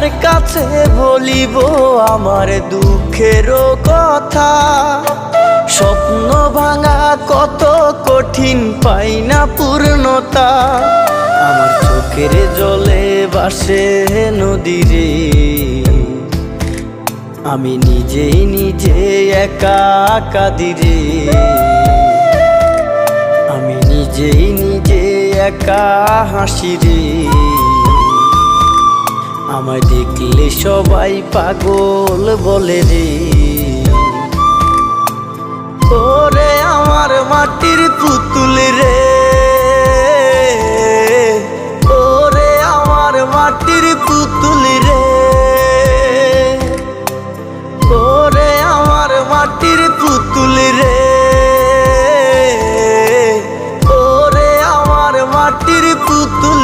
কার কাছে বলিব আমার দুঃখের কথা? স্বপ্ন ভাঙা কত কঠিন, পাই না পূর্ণতা। আমার চোখের জলে ভাসে নদীরে, আমি নিজেই নিজে একা কাঁদিরে। আমি নিজেই নিজে একা হাসিরে। আমায় দেখলে সবাই পাগল বলে রে। ওরে আমার মাটির পুতুল রে, ওরে আমার মাটির পুতুল রে, ওরে আমার মাটির পুতুল রে, ওরে আমার মাটির পুতুল